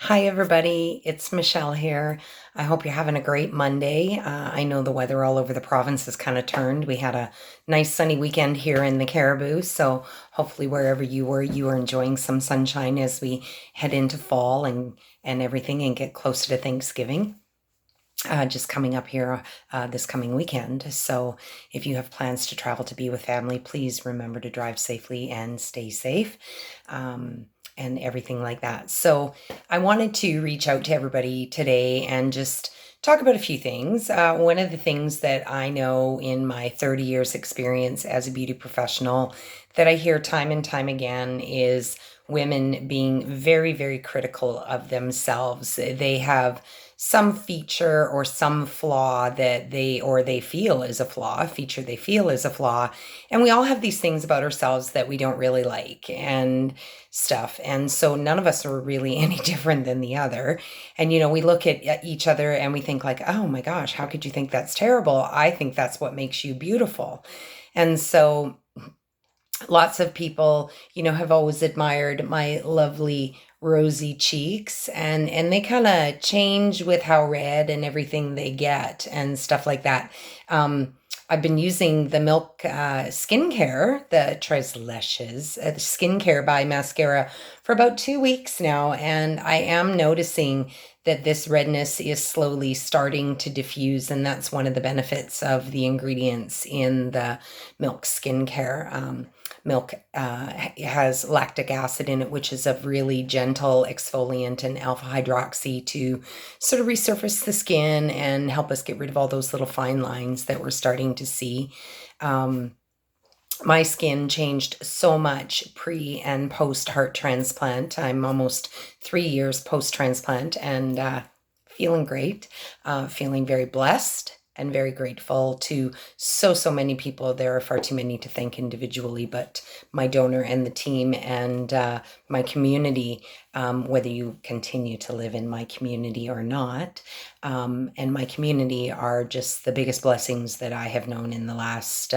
Hi, everybody. It's Michelle here. I hope you're having a great Monday. I know the weather all over the province has kind of turned. We had a nice sunny weekend here in the Caribou, so hopefully wherever you were enjoying some sunshine as we head into fall and everything and get closer to Thanksgiving. Just coming up here this coming weekend. So if you have plans to travel to be with family, please remember to drive safely and stay safe. And everything like that. So I wanted to reach out to everybody today and just talk about a few things. One of the things that I know in my 30 years experience as a beauty professional that I hear time and time again is women being very, very critical of themselves. They have some feature or some flaw that they feel is a flaw, a feature they feel is a flaw. And we all have these things about ourselves that we don't really like and stuff. And so none of us are really any different than the other. And, we look at each other and we think like, oh my gosh, how could you think that's terrible? I think that's what makes you beautiful. And so lots of people, have always admired my lovely rosy cheeks and they kind of change with how red and everything they get and stuff like that. I've been using the Milk skincare, the Tres Leches skincare by Maskcara for about 2 weeks now, and I am noticing that this redness is slowly starting to diffuse, and that's one of the benefits of the ingredients in the Milk skincare. Milk has lactic acid in it, which is a really gentle exfoliant, and alpha hydroxy to sort of resurface the skin and help us get rid of all those little fine lines that we're starting to see. My skin changed so much pre and post heart transplant. I'm almost 3 years post transplant and feeling great, feeling very blessed and very grateful to so many people. There are far too many to thank individually, but my donor and the team and my community, whether you continue to live in my community or not, and my community are just the biggest blessings that I have known in the last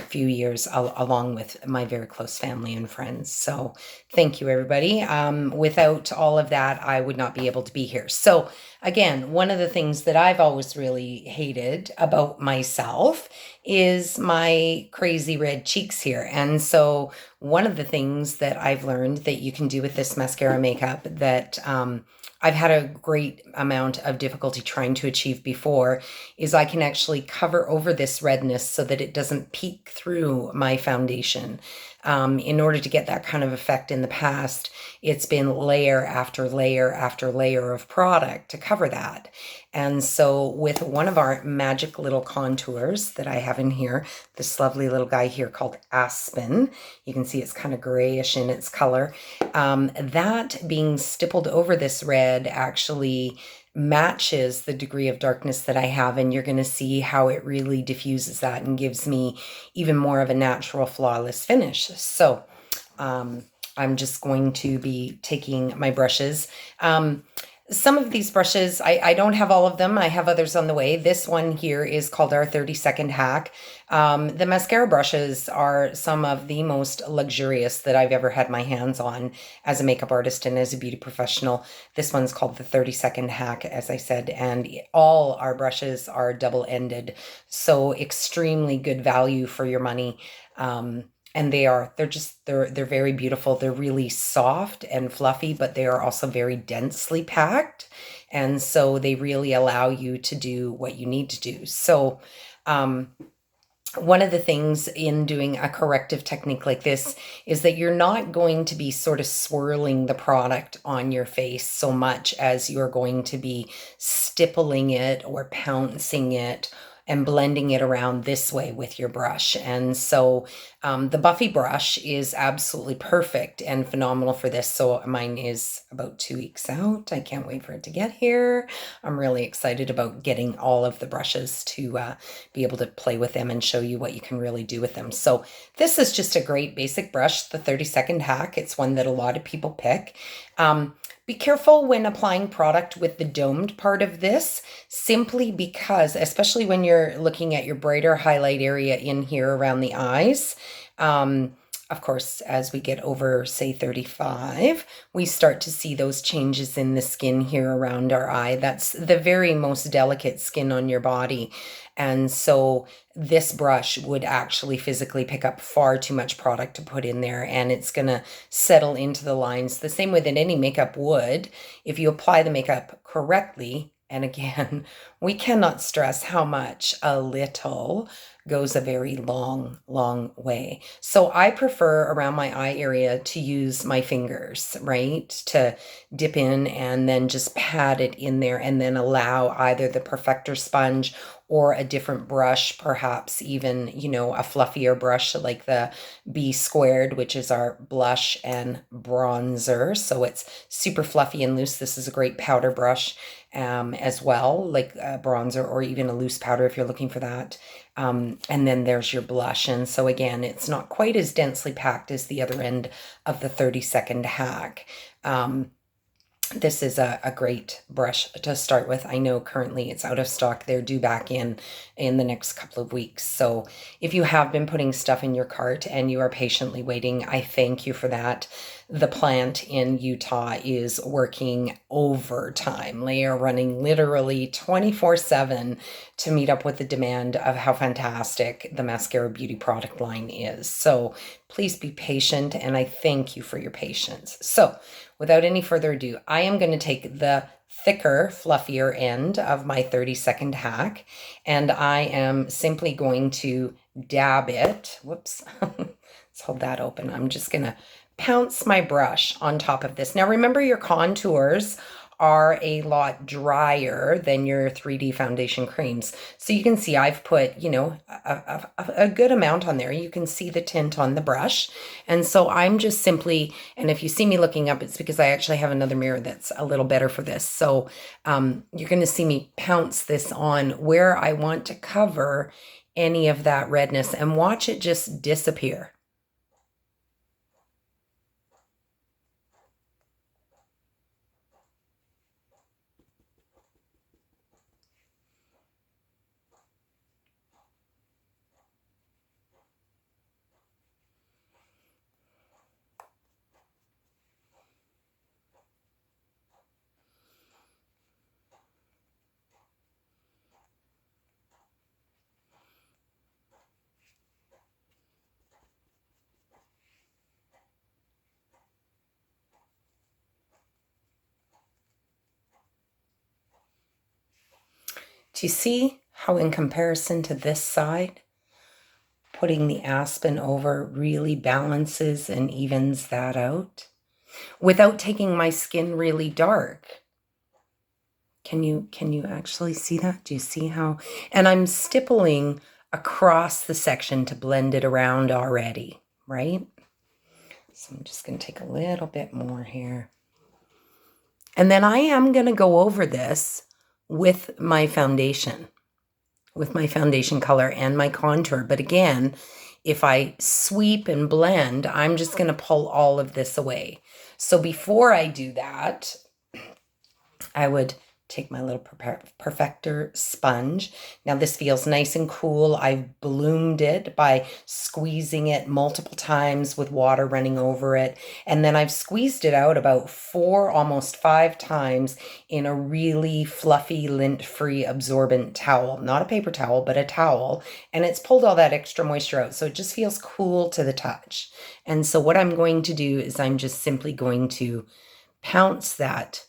few years, along with my very close family and friends. So thank you, everybody. Without all of that, I would not be able to be here. So again, one of the things that I've always really hated about myself is my crazy red cheeks here. And so one of the things that I've learned that you can do with this mascara makeup that I've had a great amount of difficulty trying to achieve before is I can actually cover over this redness so that it doesn't peek through my foundation. In order to get that kind of effect in the past, it's been layer after layer after layer of product to cover that. And so with one of our magic little contours that I have in here, this lovely little guy here called Aspen, you can see it's kind of grayish in its color. That being stippled over this red actually matches the degree of darkness that I have, and you're going to see how it really diffuses that and gives me even more of a natural, flawless finish. So I'm just going to be taking my brushes. Some of these brushes, I don't have all of them. I have others on the way. This one here is called our 30-second hack. The mascara brushes are some of the most luxurious that I've ever had my hands on as a makeup artist and as a beauty professional. This one's called the 30-second hack, as I said, and all our brushes are double-ended, so extremely good value for your money. And they're very beautiful. They're really soft and fluffy, but they are also very densely packed. And so they really allow you to do what you need to do. So, one of the things in doing a corrective technique like this is that you're not going to be sort of swirling the product on your face so much as you're going to be stippling it or pouncing it and blending it around this way with your brush. And so the Buffy brush is absolutely perfect and phenomenal for this. So mine is about 2 weeks out. I can't wait for it to get here. I'm really excited about getting all of the brushes to be able to play with them and show you what you can really do with them. So this is just a great basic brush, the 30-second hack. It's one that a lot of people pick. Be careful when applying product with the domed part of this, simply because, especially when you're looking at your brighter highlight area in here around the eyes, of course, as we get over, say, 35, we start to see those changes in the skin here around our eye. That's the very most delicate skin on your body. And so this brush would actually physically pick up far too much product to put in there, and it's going to settle into the lines the same way that any makeup would if you apply the makeup correctly. And again, we cannot stress how much a little goes a very long, long way. So I prefer around my eye area to use my fingers, right? To dip in and then just pat it in there, and then allow either the perfector sponge or a different brush, perhaps even, a fluffier brush like the B squared, which is our blush and bronzer. So it's super fluffy and loose. This is a great powder brush as well, like a bronzer or even a loose powder if you're looking for that. And then there's your blush. And so again, it's not quite as densely packed as the other end of the 30-second hack. This is a great brush to start with. I know currently it's out of stock. They're due back in the next couple of weeks. So if you have been putting stuff in your cart and you are patiently waiting, I thank you for that. The plant in Utah is working overtime. They are running literally 24/7 to meet up with the demand of how fantastic the Maskcara beauty product line is. So please be patient, and I thank you for your patience. So without any further ado, I am going to take the thicker, fluffier end of my 30-second hack, and I am simply going to dab it. Whoops. Let's hold that open. I'm just going to pounce my brush on top of this. Now remember, your contours are a lot drier than your 3D foundation creams. So you can see I've put, a good amount on there. You can see the tint on the brush. And so I'm just simply, and if you see me looking up, it's because I actually have another mirror that's a little better for this. So you're going to see me pounce this on where I want to cover any of that redness and watch it just disappear. Do you see how in comparison to this side, putting the aspen over really balances and evens that out without taking my skin really dark? Can you actually see that? Do you see how? And I'm stippling across the section to blend it around already, right? So I'm just going to take a little bit more here. And then I am going to go over this with my foundation color and my contour. But again, if I sweep and blend, I'm just going to pull all of this away. So before I do that, I would take my little perfector sponge. Now this feels nice and cool. I've bloomed it by squeezing it multiple times with water running over it. And then I've squeezed it out about 4, almost 5 times in a really fluffy, lint-free absorbent towel. Not a paper towel, but a towel. And it's pulled all that extra moisture out. So it just feels cool to the touch. And so what I'm going to do is I'm just simply going to pounce that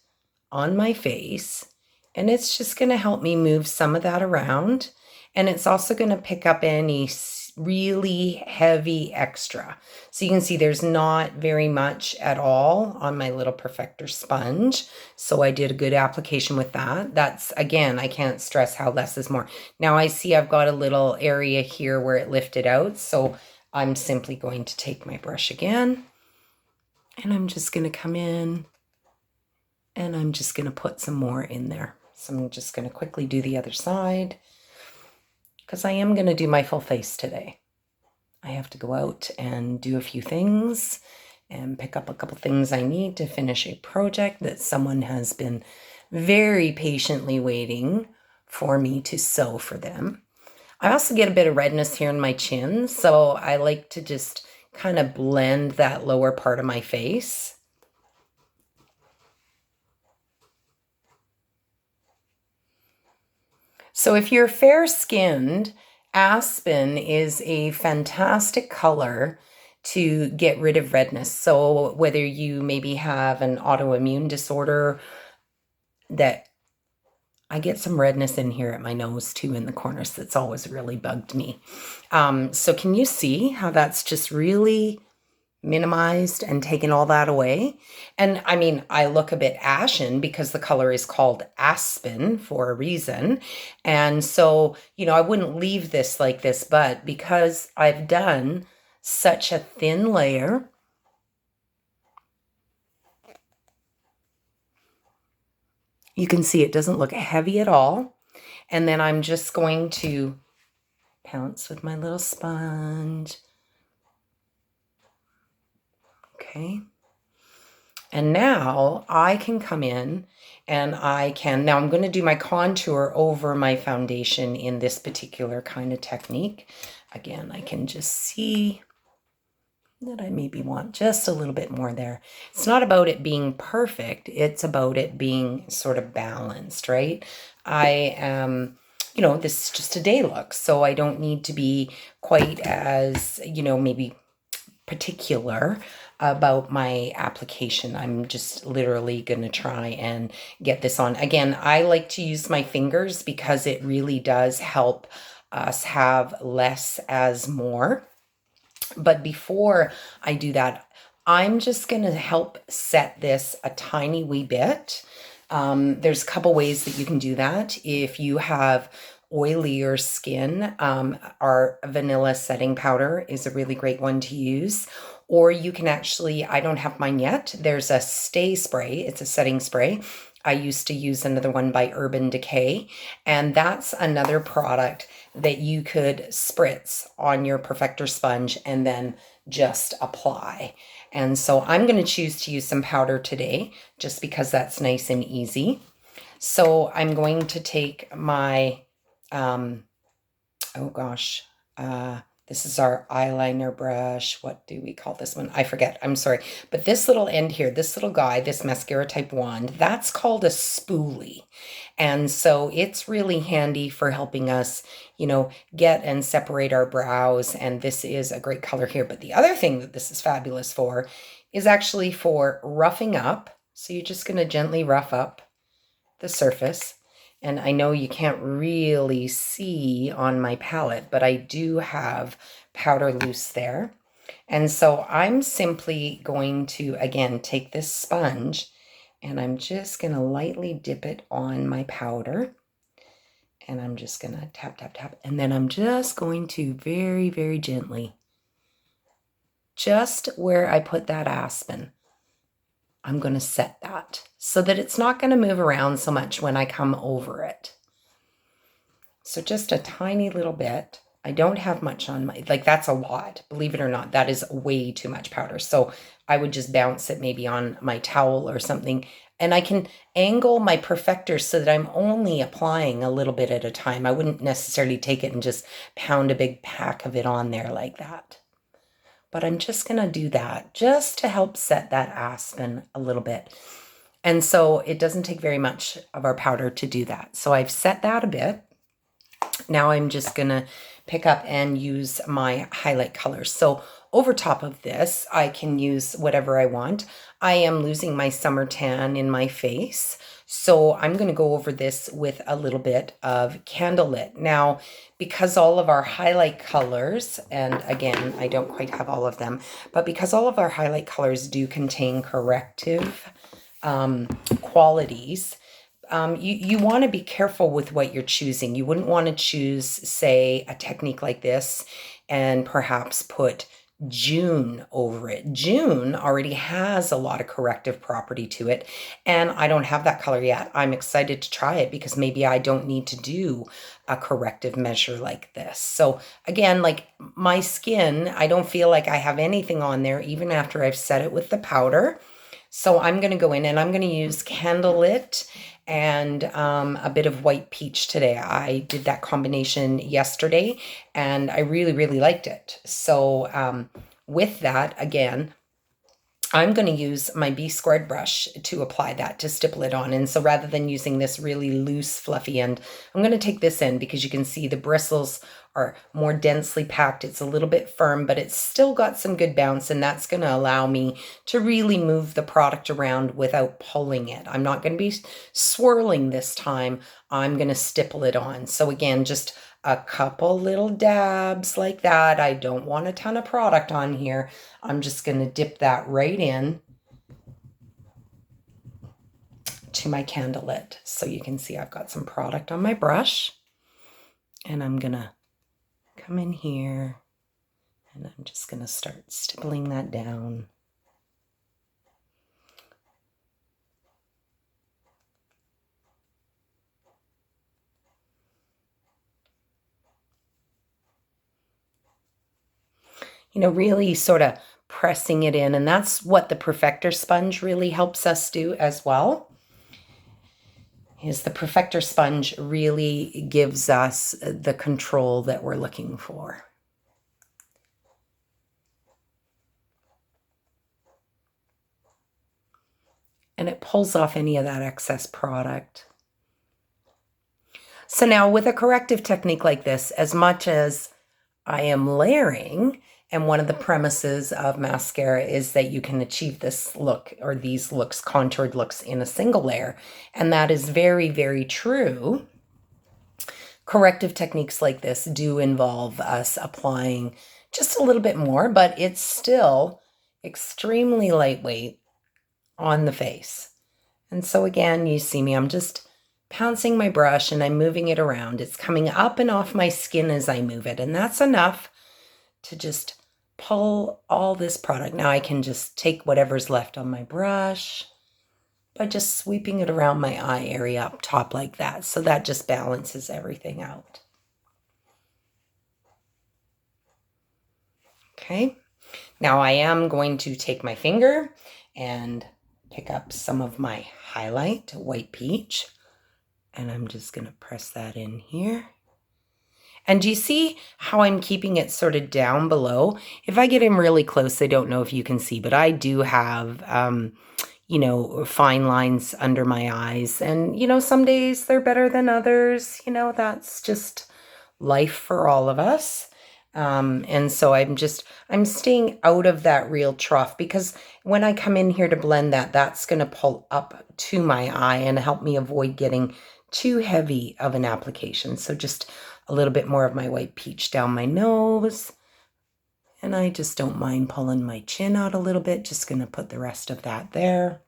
on my face, and it's just going to help me move some of that around, and it's also going to pick up any really heavy extra. So you can see there's not very much at all on my little perfector sponge, so I did a good application with that. That's, again, I can't stress how less is more. Now I see I've got a little area here where it lifted out, so I'm simply going to take my brush again, and I'm just going to come in, and I'm just going to put some more in there. So I'm just going to quickly do the other side, because I am going to do my full face today. I have to go out and do a few things and pick up a couple things I need to finish a project that someone has been very patiently waiting for me to sew for them. I also get a bit of redness here in my chin, so I like to just kind of blend that lower part of my face. So if you're fair-skinned, aspen is a fantastic color to get rid of redness. So whether you maybe have an autoimmune disorder, that I get some redness in here at my nose too in the corners. That's always really bugged me. So can you see how that's just really minimized and taken all that away? And I mean, I look a bit ashen because the color is called aspen for a reason. And so, you know, I wouldn't leave this like this, but because I've done such a thin layer, you can see it doesn't look heavy at all. And then I'm just going to pounce with my little sponge. Okay. And now I can come in and now I'm going to do my contour over my foundation in this particular kind of technique. Again, I can just see that I maybe want just a little bit more there. It's not about it being perfect. It's about it being sort of balanced, right? I am, you know, this is just a day look, so I don't need to be quite as, you know, maybe particular about my application. I'm just literally going to try and get this on. Again, I like to use my fingers because it really does help us have less as more. But before I do that, I'm just going to help set this a tiny wee bit. There's a couple ways that you can do that. If you have oilier skin, our vanilla setting powder is a really great one to use. Or you can actually, I don't have mine yet, there's a stay spray. It's a setting spray. I used to use another one by Urban Decay, and that's another product that you could spritz on your perfector sponge and then just apply. And so I'm going to choose to use some powder today just because that's nice and easy. So I'm going to take my, this is our eyeliner brush. What do we call this one? I forget. I'm sorry. But this little end here, this little guy, this mascara type wand, that's called a spoolie. And so it's really handy for helping us, you know, get and separate our brows. And this is a great color here. But the other thing that this is fabulous for is actually for roughing up. So you're just going to gently rough up the surface. And I know you can't really see on my palette, but I do have powder loose there. And so I'm simply going to, again, take this sponge and I'm just going to lightly dip it on my powder. And I'm just going to tap, tap, tap. And then I'm just going to very, very gently, just where I put that aspen, I'm going to set that so that it's not going to move around so much when I come over it. So just a tiny little bit. I don't have much on my, like that's a lot, believe it or not, that is way too much powder. So I would just bounce it maybe on my towel or something. And I can angle my perfector so that I'm only applying a little bit at a time. I wouldn't necessarily take it and just pound a big pack of it on there like that. But I'm just going to do that just to help set that aspen a little bit. And so it doesn't take very much of our powder to do that. So I've set that a bit. Now I'm just going to pick up and use my highlight colors. So over top of this, I can use whatever I want. I am losing my summer tan in my face. So I'm going to go over this with a little bit of Candlelit. Now, because all of our highlight colors, and again, I don't quite have all of them, but because all of our highlight colors do contain corrective qualities, you want to be careful with what you're choosing. You wouldn't want to choose, say, a technique like this and perhaps put June over it. June already has a lot of corrective property to it, and I don't have that color yet. I'm excited to try it because maybe I don't need to do a corrective measure like this. So again, like my skin, I don't feel like I have anything on there even after I've set it with the powder. So I'm going to go in and I'm going to use Candlelit and a bit of White Peach today. I did that combination yesterday and I really, really liked it. So with that, again, I'm going to use my B² brush to apply that, to stipple it on. And so rather than using this really loose, fluffy end, I'm going to take this end because you can see the bristles are more densely packed. It's a little bit firm, but it's still got some good bounce, and that's going to allow me to really move the product around without pulling it. I'm not going to be swirling this time. I'm going to stipple it on. So again, just a couple little dabs like that. I don't want a ton of product on here. I'm just going to dip that right in to my candlelit. So you can see I've got some product on my brush, and I'm going to come in here and I'm just going to start stippling that down. You know, really sort of pressing it in. And that's what the Perfector sponge really helps us do as well. Is the Perfector sponge really gives us the control that we're looking for. And it pulls off any of that excess product. So now with a corrective technique like this, as much as I am layering, and one of the premises of mascara is that you can achieve this look, or these looks, contoured looks, in a single layer. And that is very, very true. Corrective techniques like this do involve us applying just a little bit more, but it's still extremely lightweight on the face. And so again, you see me, I'm just pouncing my brush and I'm moving it around. It's coming up and off my skin as I move it, and that's enough to just pull all this product. Now I can just take whatever's left on my brush by just sweeping it around my eye area up top like that. So that just balances everything out. Okay, now I am going to take my finger and pick up some of my highlight, white peach, and I'm just going to press that in here. And do you see how I'm keeping it sort of down below? If I get in really close, I don't know if you can see, but I do have, you know, fine lines under my eyes. And, you know, some days they're better than others. You know, that's just life for all of us. And so I'm staying out of that real trough, because when I come in here to blend that, that's going to pull up to my eye and help me avoid getting too heavy of an application. So just a little bit more of my white peach down my nose. And I just don't mind pulling my chin out a little bit. Just going to put the rest of that there.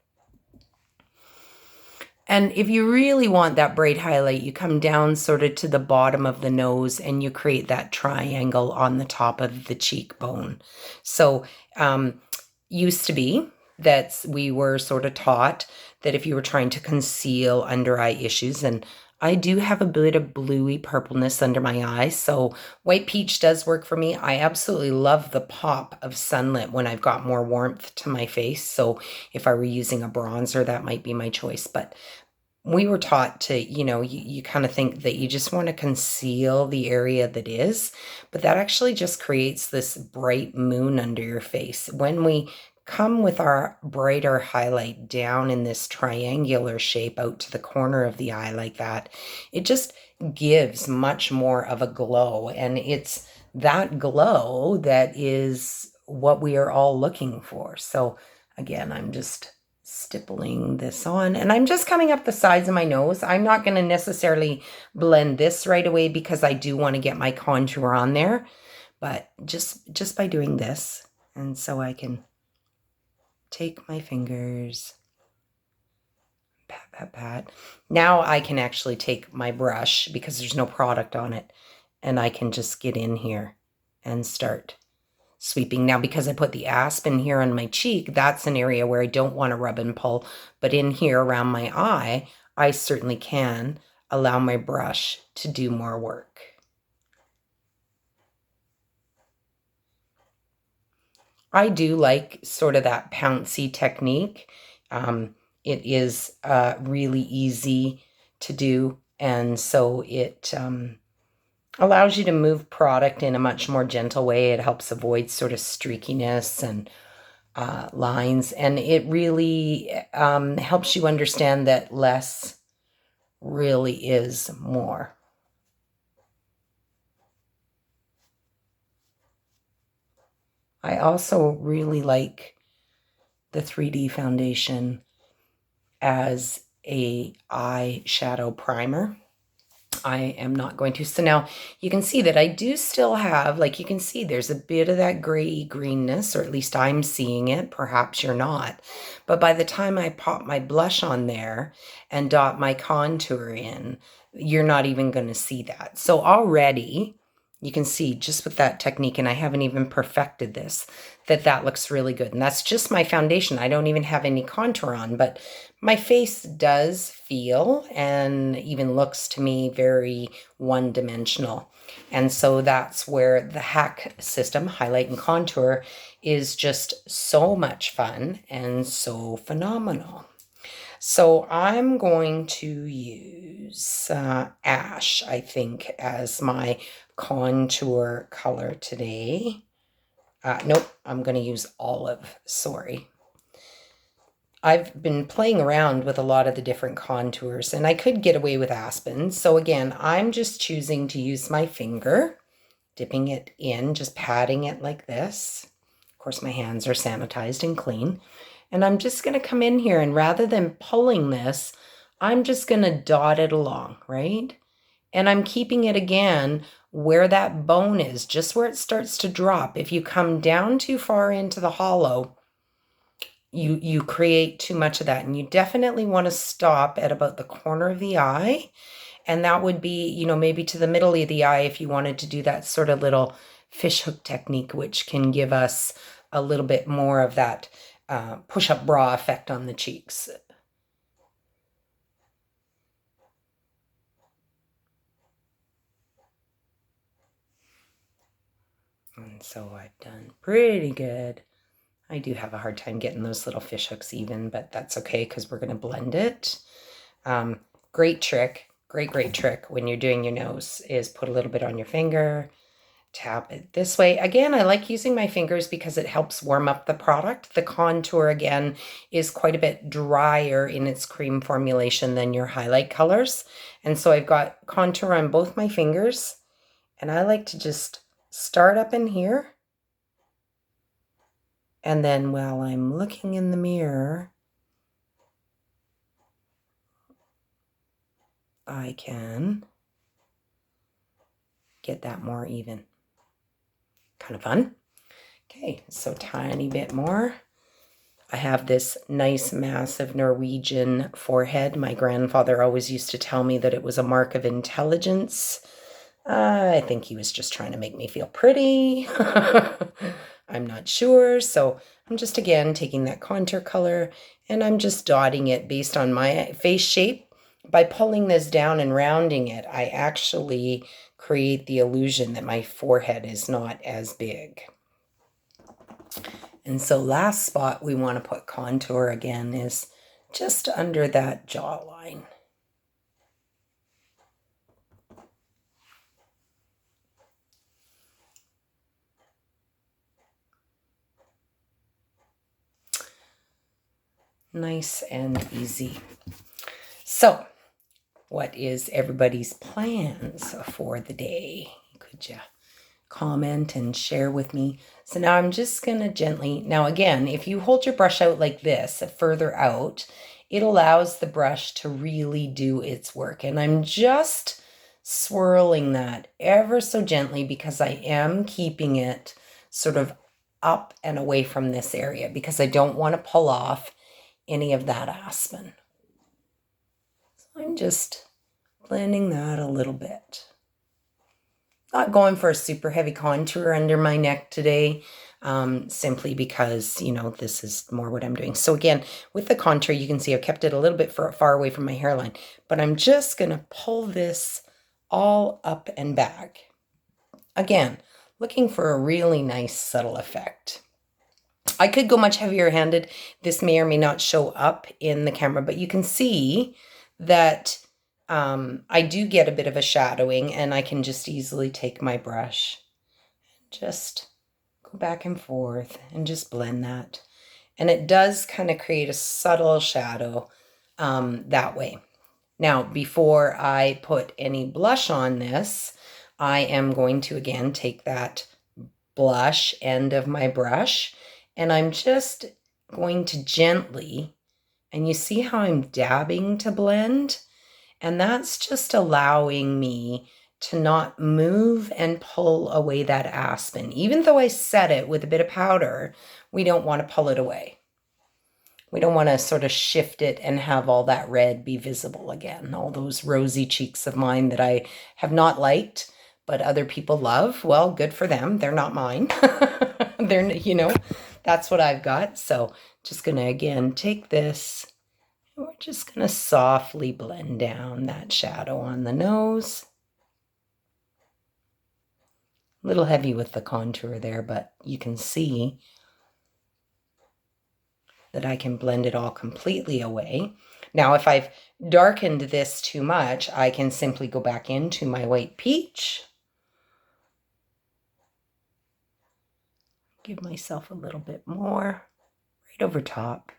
And if you really want that bright highlight, you come down sort of to the bottom of the nose and you create that triangle on the top of the cheekbone. So used to be that we were sort of taught that if you were trying to conceal under eye issues, and I do have a bit of bluey purpleness under my eyes, so white peach does work for me. I absolutely love the pop of sunlit when I've got more warmth to my face. So if I were using a bronzer, that might be my choice. But we were taught to, you know, you kind of think that you just want to conceal the area that is, but that actually just creates this bright moon under your face. When we come with our brighter highlight down in this triangular shape out to the corner of the eye like that, it just gives much more of a glow. And it's that glow that is what we are all looking for. So again, I'm just stippling this on, and I'm just coming up the sides of my nose. I'm not going to necessarily blend this right away because I do want to get my contour on there, but just by doing this. And so I can take my fingers, pat, pat, pat. Now I can actually take my brush, because there's no product on it, and I can just get in here and start sweeping. Now, because I put the aspen here on my cheek, that's an area where I don't want to rub and pull, but in here around my eye, I certainly can allow my brush to do more work. I do like sort of that pouncy technique. It is really easy to do, and so it allows you to move product in a much more gentle way. It helps avoid sort of streakiness and lines, and it really helps you understand that less really is more. I also really like the 3D foundation as a eyeshadow primer. I am not going to. So now you can see that I do still have, like you can see there's a bit of that gray greenness, or at least I'm seeing it. Perhaps you're not. But by the time I pop my blush on there and dot my contour in, you're not even going to see that. So already you can see just with that technique, and I haven't even perfected this, that looks really good. And that's just my foundation. I don't even have any contour on, but my face does feel and even looks to me very one-dimensional. And so that's where the hack system, highlight and contour, is just so much fun and so phenomenal. So I'm going to use Ash, I think, as my contour color today. Nope, I'm going to use Olive, sorry. I've been playing around with a lot of the different contours, and I could get away with Aspen. So again, I'm just choosing to use my finger, dipping it in, just patting it like this. Of course, my hands are sanitized and clean. And I'm just going to come in here, and rather than pulling this, I'm just going to dot it along, right? And I'm keeping it again where that bone is, just where it starts to drop. If you come down too far into the hollow, you create too much of that, and you definitely want to stop at about the corner of the eye, and that would be, you know, maybe to the middle of the eye if you wanted to do that sort of little fishhook technique, which can give us a little bit more of that push-up bra effect on the cheeks. And so I've done pretty good. I do have a hard time getting those little fish hooks even, but that's okay because we're going to blend it. Great trick, great trick when you're doing your nose is put a little bit on your finger, tap it this way. Again, I like using my fingers because it helps warm up the product. The contour, again, is quite a bit drier in its cream formulation than your highlight colors. And so I've got contour on both my fingers, and I like to just start up in here. And then while I'm looking in the mirror, I can get that more even. Kind of fun. Okay, so tiny bit more. I have this nice, massive Norwegian forehead. My grandfather always used to tell me that it was a mark of intelligence. I think he was just trying to make me feel pretty. I'm not sure. So I'm just, again, taking that contour color and I'm just dotting it based on my face shape. By pulling this down and rounding it, I actually create the illusion that my forehead is not as big. And so last spot we want to put contour again is just under that jawline. Nice and easy. So, what is everybody's plans for the day? Could you comment and share with me? So now I'm just going to gently, now again, if you hold your brush out like this, further out, it allows the brush to really do its work. And I'm just swirling that ever so gently because I am keeping it sort of up and away from this area because I don't want to pull off any of that aspen. So I'm just blending that a little bit. Not going for a super heavy contour under my neck today, simply because, you know, this is more what I'm doing. So again, with the contour, you can see I've kept it a little bit far away from my hairline, but I'm just going to pull this all up and back. Again, looking for a really nice subtle effect. I could go much heavier handed. This may or may not show up in the camera, but you can see that I do get a bit of a shadowing, and I can just easily take my brush, just go back and forth and just blend that. And it does kind of create a subtle shadow that way. Now, before I put any blush on this, I am going to again take that blush end of my brush, and I'm just going to gently, and you see how I'm dabbing to blend? And that's just allowing me to not move and pull away that aspen. Even though I set it with a bit of powder, we don't want to pull it away. We don't want to sort of shift it and have all that red be visible again. All those rosy cheeks of mine that I have not liked, but other people love. Well, good for them. They're not mine. They're, that's what I've got. So just going to, again, take this. We're just going to softly blend down that shadow on the nose. A little heavy with the contour there, but you can see that I can blend it all completely away. Now, if I've darkened this too much, I can simply go back into my white peach. Give myself a little bit more right over top.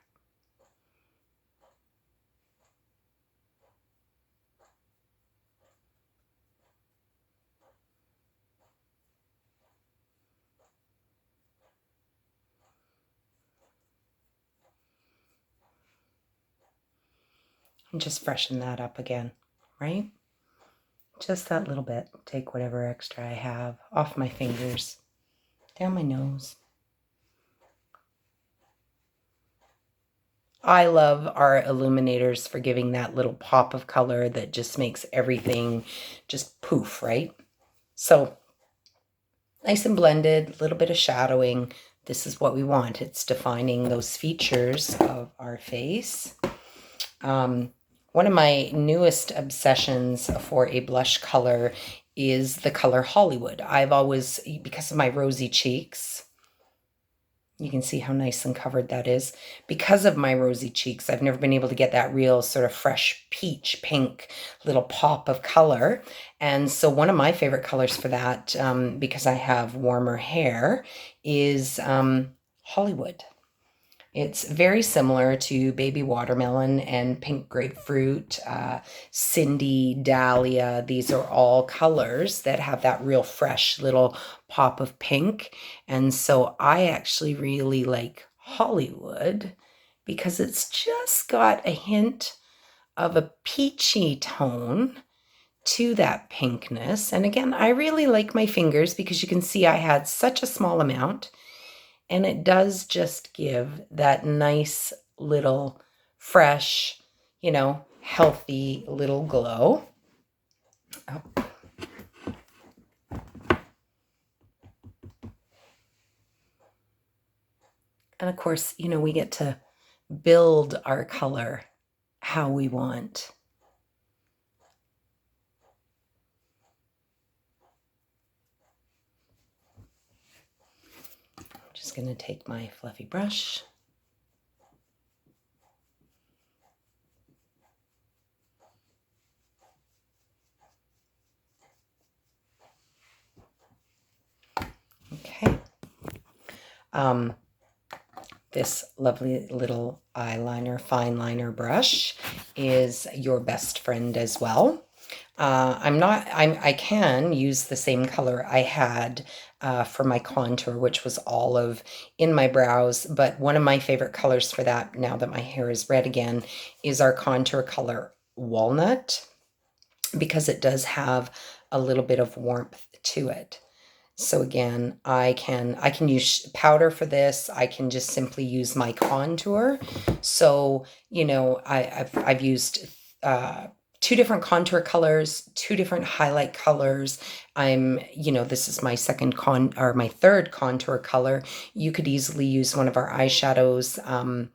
And just freshen that up again, right? Just that little bit. Take whatever extra I have off my fingers, down my nose. I love our illuminators for giving that little pop of color that just makes everything just poof, right? So nice and blended, a little bit of shadowing. This is what we want. It's defining those features of our face. One of my newest obsessions for a blush color is the color Hollywood. I've always, because of my rosy cheeks, you can see how nice and covered that is. Because of my rosy cheeks, I've never been able to get that real sort of fresh peach pink little pop of color. And so one of my favorite colors for that, because I have warmer hair, is Hollywood. It's very similar to baby watermelon and pink grapefruit, Cindy, dahlia. These are all colors that have that real fresh little pop of pink. And so I actually really like Hollywood because it's just got a hint of a peachy tone to that pinkness. And again, I really like my fingers because you can see I had such a small amount. And it does just give that nice little fresh, healthy little glow. Oh. And of course, we get to build our color how we want. Just going to take my fluffy brush. Okay. This lovely little eyeliner, fine liner brush is your best friend as well. I can use the same color I had for my contour, which was olive in my brows. But one of my favorite colors for that, now that my hair is red again, is our contour color Walnut, because it does have a little bit of warmth to it. So again, I can use powder for this. I can just simply use my contour. So, I've used two different contour colors, two different highlight colors. This is my my third contour color. You could easily use one of our eyeshadows,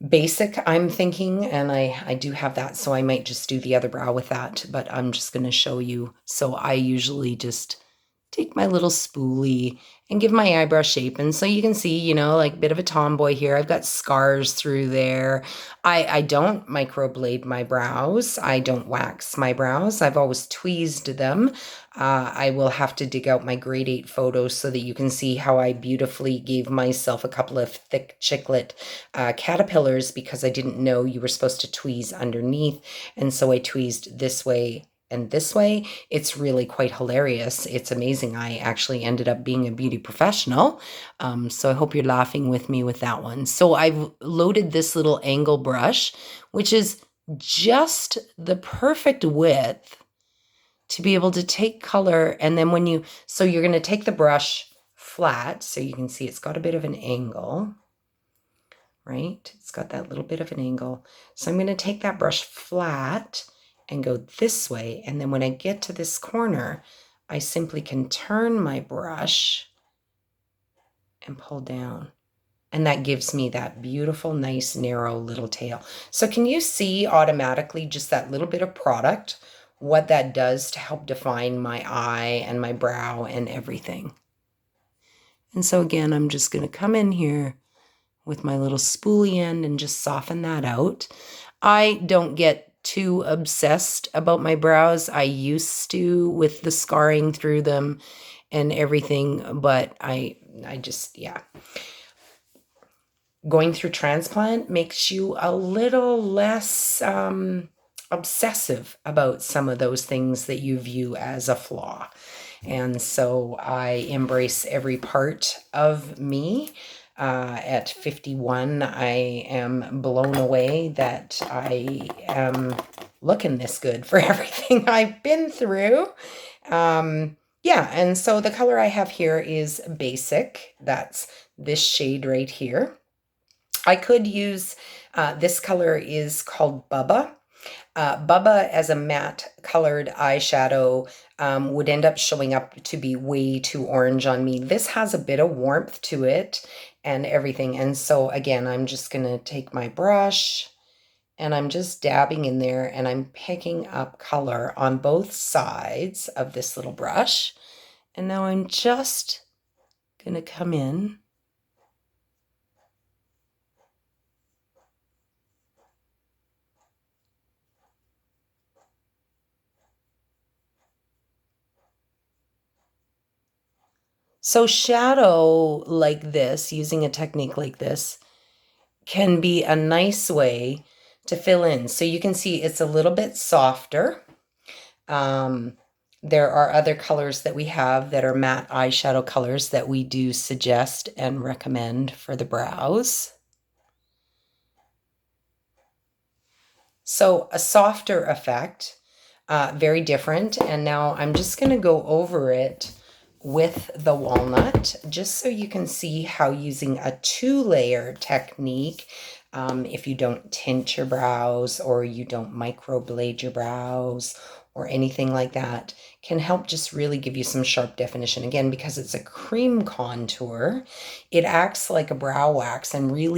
basic, I'm thinking, and I do have that, so I might just do the other brow with that, but I'm just going to show you. So I usually just take my little spoolie and give my eyebrow shape. And so you can see, you know, like a bit of a tomboy here. I've got scars through there. I don't microblade my brows. I don't wax my brows. I've always tweezed them. I will have to dig out my grade 8 photos so that you can see how I beautifully gave myself a couple of thick chiclet caterpillars because I didn't know you were supposed to tweeze underneath. And so I tweezed this way and this way. It's really quite hilarious. It's amazing. I actually ended up being a beauty professional. So I hope you're laughing with me with that one. So I've loaded this little angle brush, which is just the perfect width to be able to take color. And then so you're going to take the brush flat. So you can see it's got a bit of an angle, right? It's got that little bit of an angle. So I'm going to take that brush flat and go this way. And then when I get to this corner, I simply can turn my brush and pull down. And that gives me that beautiful, nice, narrow little tail. So can you see automatically just that little bit of product, what that does to help define my eye and my brow and everything? And so again, I'm just going to come in here with my little spoolie end and just soften that out. I don't get too obsessed about my brows. I used to with the scarring through them and everything, but I just, yeah. Going through transplant makes you a little less obsessive about some of those things that you view as a flaw. And so I embrace every part of me. At 51, I am blown away that I am looking this good for everything I've been through. Yeah, and so the color I have here is basic. That's this shade right here. I could use, this color is called Bubba. Bubba as a matte colored eyeshadow would end up showing up to be way too orange on me. This has a bit of warmth to it and everything. And so again, I'm just going to take my brush and I'm just dabbing in there and I'm picking up color on both sides of this little brush. And now I'm just going to come in . So shadow like this, using a technique like this, can be a nice way to fill in. So you can see it's a little bit softer. There are other colors that we have that are matte eyeshadow colors that we do suggest and recommend for the brows. So a softer effect, very different. And now I'm just going to go over it with the walnut, just so you can see how using a 2-layer technique, if you don't tint your brows or you don't microblade your brows or anything like that, can help just really give you some sharp definition. Again, because it's a cream contour, it acts like a brow wax and really